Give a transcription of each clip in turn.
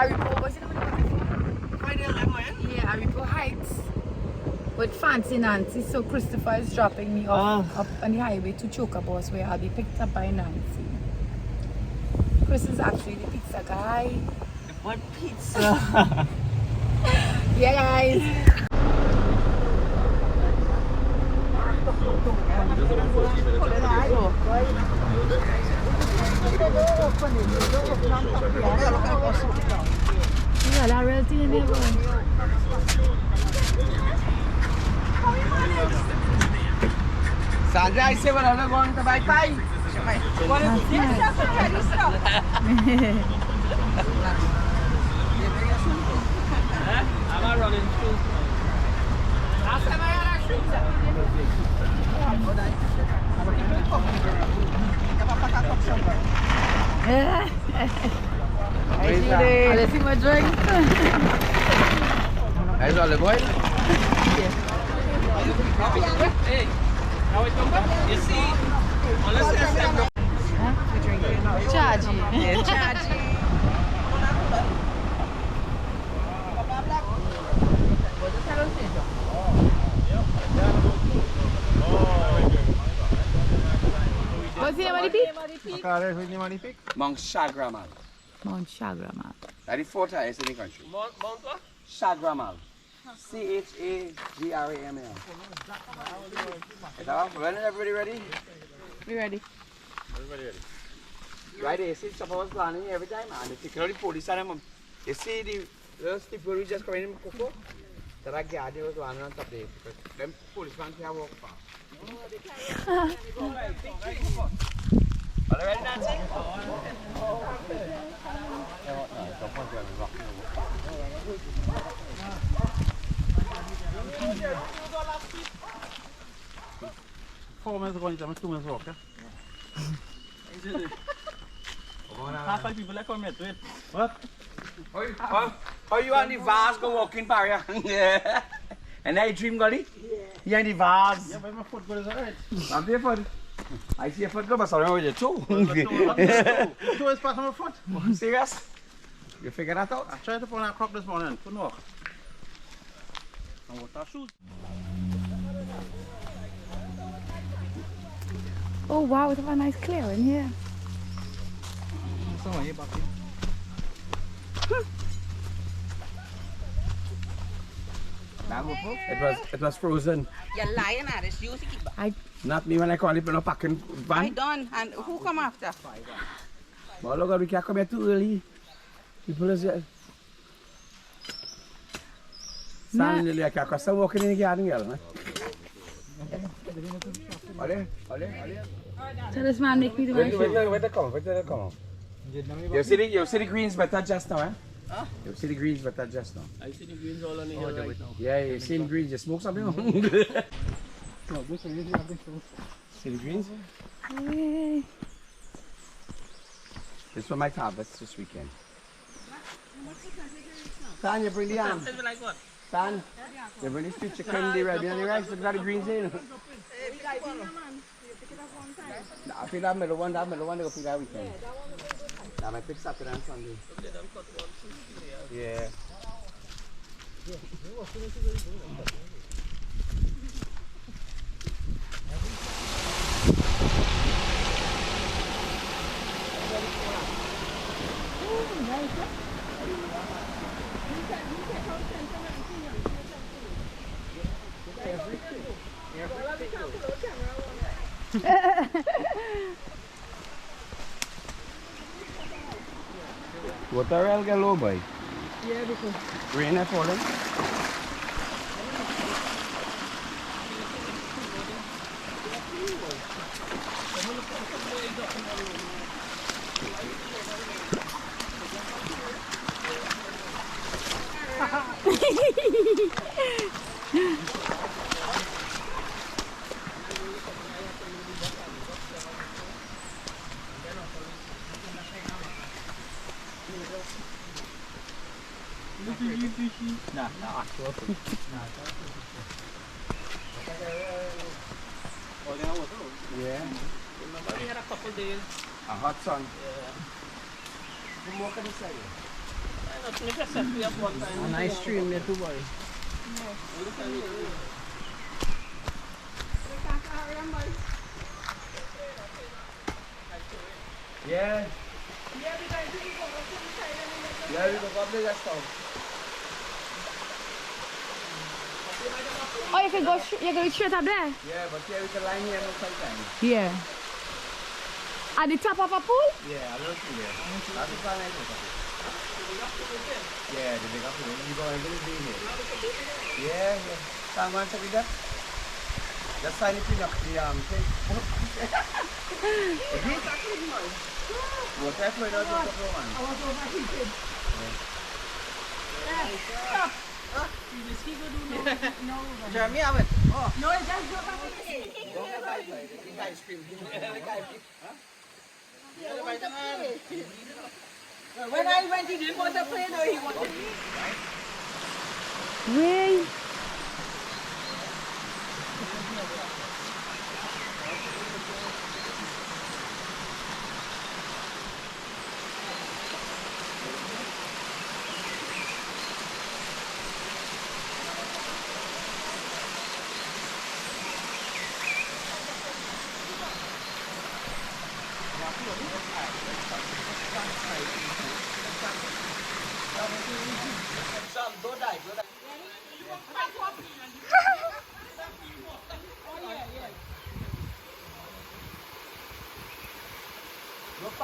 Aripo, what's it called? Yeah, Aripo Heights. With Fancy Nancy, so Christopher is dropping me off up on the highway to Chocobos where I'll be picked up by Nancy. Chris is actually the pizza guy. What pizza? Yeah, guys. Yeah, that real thing in there, bro. Sandra, I say when I'm going to buy pie. I'm not running shoes. Last time I had our shoes. Let's see my drink. That's all the boy. Hey, now it come back. You see, unless there's time. Chargy. Yeah, chargy. What's the name of the peak? Mount Shagramal. Mount Shagramal. That's the fourth highest in the country. Mount what? Shagramal. Chagramal. When is everybody ready? We ready? Everybody ready. Right there, see, some of us planning every time, and they take out the police and them. You see the little people who just come in before? That I guard was one on top there. But them policemen can't walk fast. Are you ready, Nancy? Four minutes ago, I'm 2 minutes walk. Half 5 people left for me to it. What? How you on the vase go walking barrier? Yeah. And I dream gully? Yeah. You on the vase? Yeah, but my foot goes alright. I'm there for it. I see a foot go, but sorry, over there too. 2 is past my foot. Serious? You figure that out? I tried to put on a crop this morning. Couldn't walk. I wore our shoes. Oh wow, we have a nice clearing here. Someone here back here. It was frozen. You're lying at us. You keep back. Not me when I call it in a packing van. I done. And who come after? Well, look, we can't come here too early. People is here. Standing there, I can't start walking in the garden, girl. So this man make me do my shoe. Where they come? You see the greens better just now, eh? Huh? You see the greens better just now. I see the greens all on the hill right now. Yeah, you see the greens, you smoke something? See the greens? Hey. This one might harvest this weekend. San, you bring the yam. San, you bring the street chicken, the red, and the rice, you got the greens in. I feel that middle one, they go pick that weekend. I might pick Saturday and Sunday. Yeah. Waterfalls get low, boy. Yeah, because Rain is falling. Nah, actual. Yeah. We had a couple days. A hot sun. Yeah. What can you say? A nice stream there too, boy. Yeah. Yeah, we go up the guest house. Oh, you can go straight up there? Yeah, but here we can line here no sometime. Yeah. At the top of a pool? Yeah, I don't see there. That's the plan I think. Yeah, the big pool. You go and be here. Yeah, yeah. Someone check it out. Just sign it up the thing. What type of it? I was overheated. Jeremy, have it. No, it just go back in. Ice cream. When I went, he didn't want to play, though. He wanted me. Really?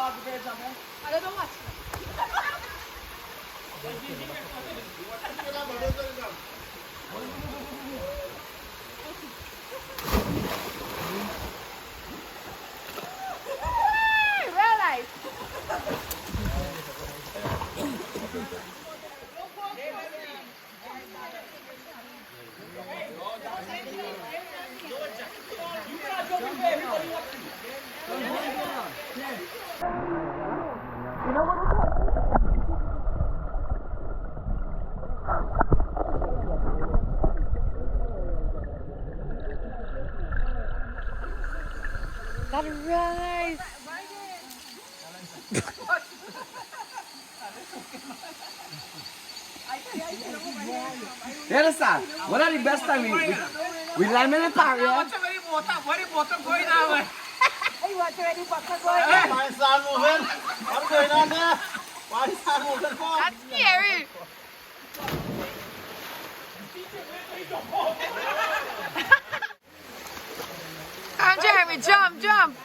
I don't know what. Real life. That's real nice. You understand? One of the best time we land in the park, yeah? Where the water going now? Hey, what's already bucket going? Why is that moving? What's going on there? Why is that moving for? That's scary. Come, Jeremy, jump, jump.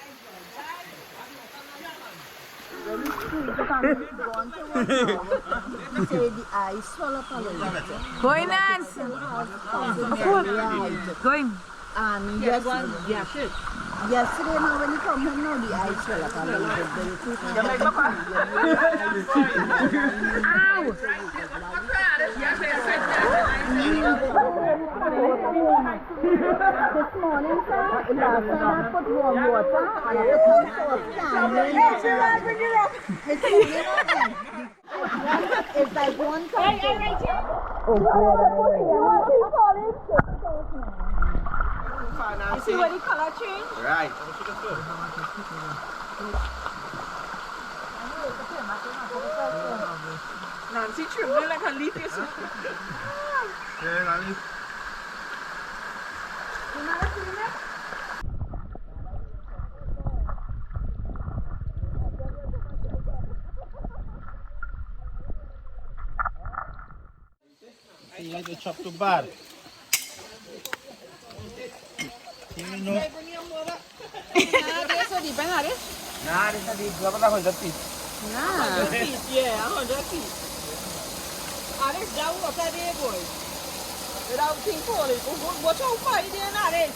Going, Nancy. Going. Yesterday now when you come home now the ice fell up a little bit. Ow! This morning, sir, last night I put warm water and I put it's like one time. You see where the color change? Right. Nancy trembling like a leaf. Yeah, Nancy. You like the chop too bad. You know. Nah, this is the glove of the 100 feet. Yeah, 100 feet. Alex, that water there, boy. Without thing falling. Watch how far it is, Alex.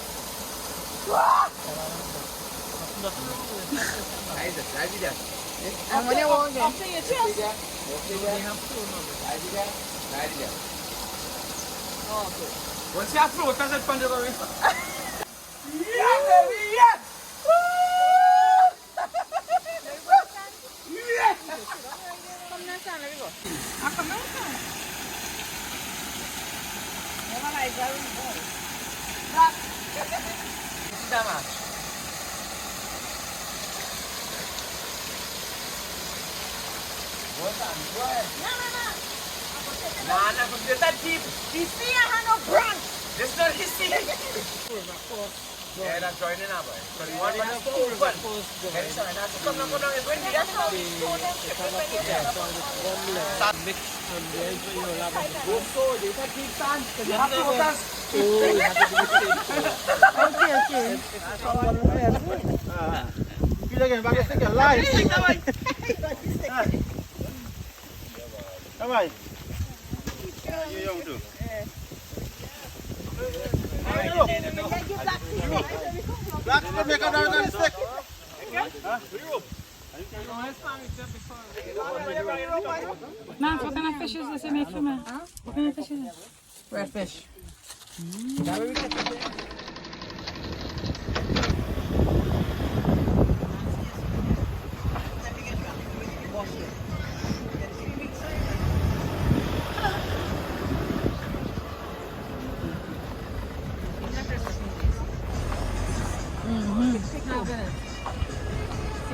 Right there. And when you walk in. Up to your chest. Right there. Okay. Once you have float, that's a punch of a river. Yes, baby, yes! Yes! Come next time, let me go. Come next time. Never like driving boy. Dama. Go ahead. No. Nah, there's that deep. This here has no branch. This not his sea. Yeah, that's joining up, boy. So you want it to open. Okay, so now to come down, it's windy. That's how we store them. Go so, there's that deep sand. You have to go down. Feel again, back stick your line. Come on. You young too. Black will make a down on the stick. Nance, what kind of fish is this you make for me? What kind of fish is this? Redfish.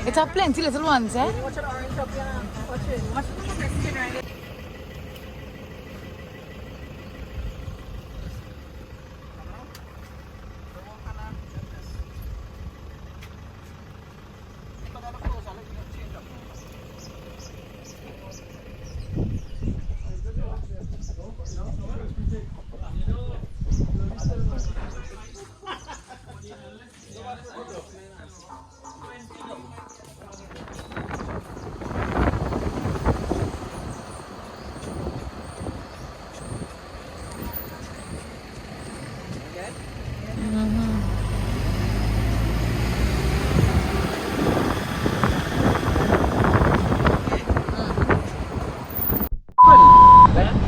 It's a plenty little ones, eh? Watch the orange up here. Watch it. Watch it.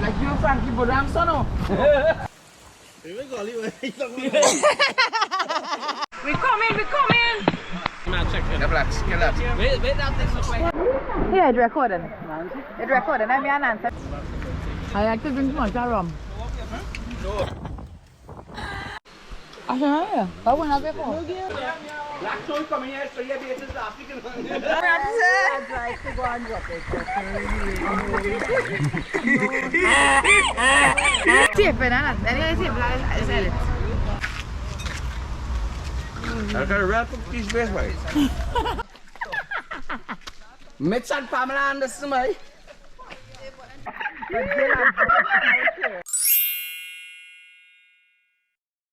Like you, Frankie Bodam, son of. We coming. The blacks, kill that. Yeah, it's recording. It's recording. I'm your Nance. I like to drink much rum. I don't know. I won't have it for. Black soul coming here, so your base is African. I'd like to go and drop it. Tape it, Nance. Anyway, tape it. I said it. I got a real fish base, boy. Mitch and Pamela Anderson, boy.